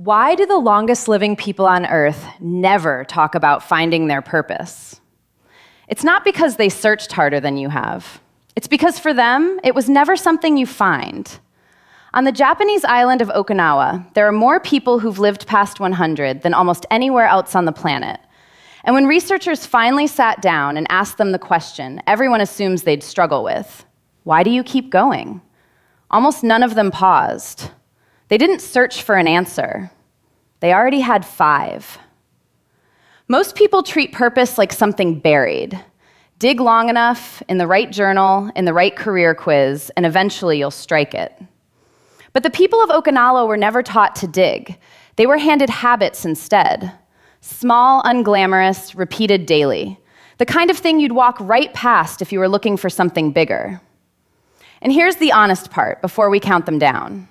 Why do the longest living people on Earth never talk about finding their purpose? It's not because they searched harder than you have. It's because for them, it was never something you find. On the Japanese island of Okinawa, there are more people who've lived past 100 than almost anywhere else on the planet. And when researchers finally sat down and asked them the question everyone assumes they'd struggle with, why do you keep going? Almost none of them paused. They didn't search for an answer. They already had 5. Most people treat purpose like something buried. Dig long enough, in the right journal, in the right career quiz, and eventually you'll strike it. But the people of Okinawa were never taught to dig. They were handed habits instead. Small, unglamorous, repeated daily. The kind of thing you'd walk right past if you were looking for something bigger. And here's the honest part before we count them down.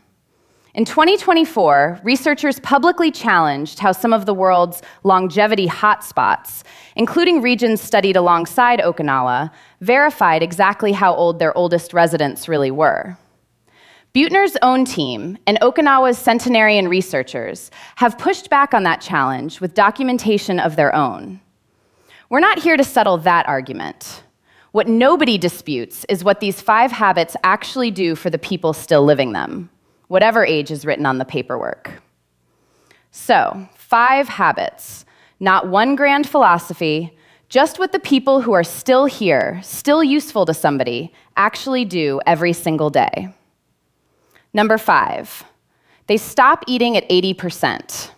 In 2024, researchers publicly challenged how some of the world's longevity hotspots, including regions studied alongside Okinawa, verified exactly how old their oldest residents really were. Buettner's own team and Okinawa's centenarian researchers have pushed back on that challenge with documentation of their own. We're not here to settle that argument. What nobody disputes is what these 5 habits actually do for the people still living them, whatever age is written on the paperwork. So, 5 habits, not one grand philosophy, just what the people who are still here, still useful to somebody, actually do every single day. Number 5, they stop eating at 80%.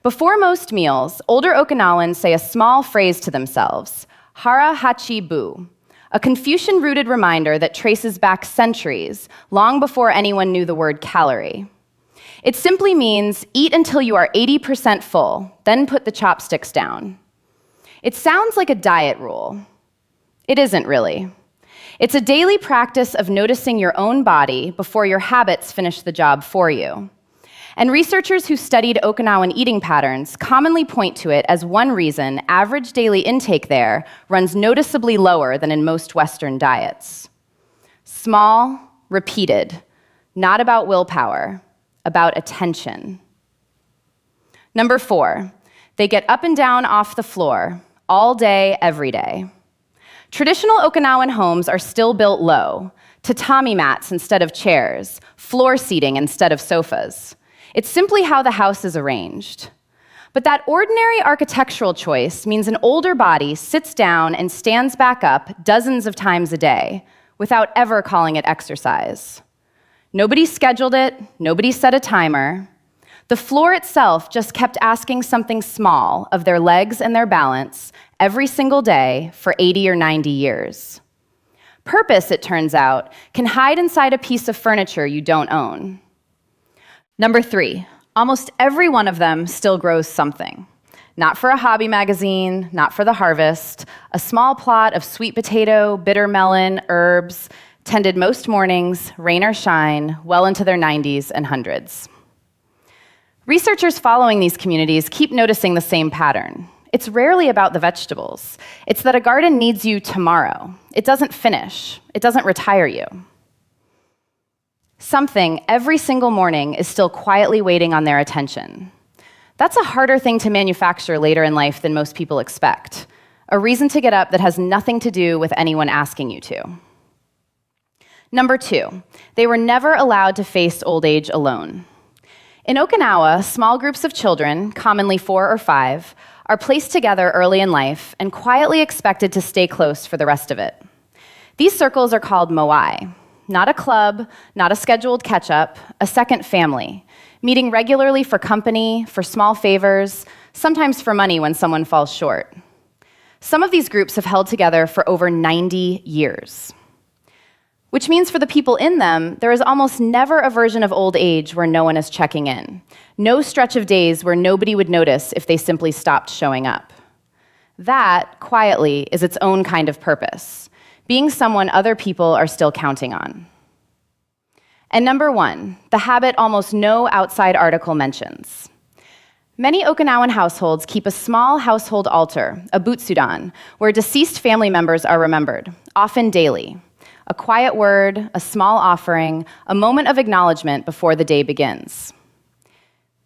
Before most meals, older Okinawans say a small phrase to themselves, Hara, Hachi, bu, a Confucian-rooted reminder that traces back centuries, long before anyone knew the word calorie. It simply means eat until you are 80% full, then put the chopsticks down. It sounds like a diet rule. It isn't really. It's a daily practice of noticing your own body before your habits finish the job for you. And researchers who studied Okinawan eating patterns commonly point to it as one reason average daily intake there runs noticeably lower than in most Western diets. Small, repeated, not about willpower, about attention. Number 4, they get up and down off the floor, all day, every day. Traditional Okinawan homes are still built low, tatami mats instead of chairs, floor seating instead of sofas. It's simply how the house is arranged. But that ordinary architectural choice means an older body sits down and stands back up dozens of times a day without ever calling it exercise. Nobody scheduled it, nobody set a timer. The floor itself just kept asking something small of their legs and their balance every single day for 80 or 90 years. Purpose, it turns out, can hide inside a piece of furniture you don't own. Number 3, almost every one of them still grows something. Not for a hobby magazine, not for the harvest, a small plot of sweet potato, bitter melon, herbs, tended most mornings, rain or shine, well into their 90s and hundreds. Researchers following these communities keep noticing the same pattern. It's rarely about the vegetables. It's that a garden needs you tomorrow. It doesn't finish. It doesn't retire you. Something every single morning is still quietly waiting on their attention. That's a harder thing to manufacture later in life than most people expect. A reason to get up that has nothing to do with anyone asking you to. Number 2, they were never allowed to face old age alone. In Okinawa, small groups of children, commonly 4 or 5, are placed together early in life and quietly expected to stay close for the rest of it. These circles are called Moai. Not a club, not a scheduled catch-up, a second family, meeting regularly for company, for small favors, sometimes for money when someone falls short. Some of these groups have held together for over 90 years. Which means for the people in them, there is almost never a version of old age where no one is checking in. No stretch of days where nobody would notice if they simply stopped showing up. That, quietly, is its own kind of purpose, being someone other people are still counting on. And number 1, the habit almost no outside article mentions. Many Okinawan households keep a small household altar, a butsudan, where deceased family members are remembered, often daily. A quiet word, a small offering, a moment of acknowledgement before the day begins.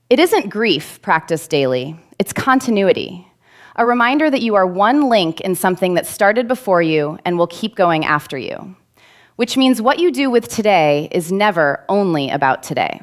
It isn't grief practiced daily, it's continuity. A reminder that you are one link in something that started before you and will keep going after you. Which means what you do with today is never only about today.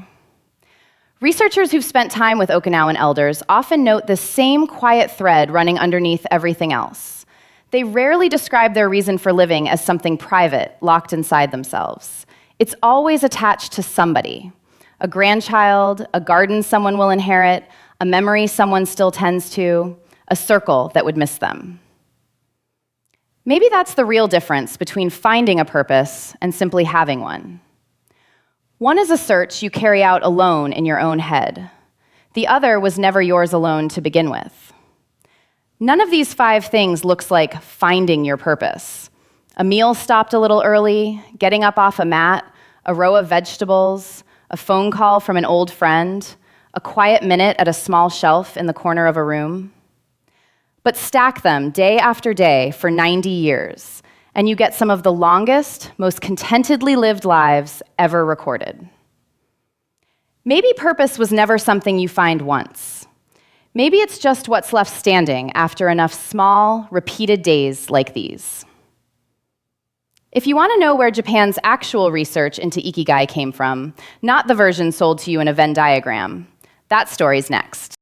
Researchers who've spent time with Okinawan elders often note the same quiet thread running underneath everything else. They rarely describe their reason for living as something private, locked inside themselves. It's always attached to somebody. A grandchild, a garden someone will inherit, a memory someone still tends to, a circle that would miss them. Maybe that's the real difference between finding a purpose and simply having one. One is a search you carry out alone in your own head. The other was never yours alone to begin with. None of these 5 things looks like finding your purpose. A meal stopped a little early, getting up off a mat, a row of vegetables, a phone call from an old friend, a quiet minute at a small shelf in the corner of a room. But stack them day after day for 90 years, and you get some of the longest, most contentedly lived lives ever recorded. Maybe purpose was never something you find once. Maybe it's just what's left standing after enough small, repeated days like these. If you want to know where Japan's actual research into Ikigai came from, not the version sold to you in a Venn diagram, that story's next.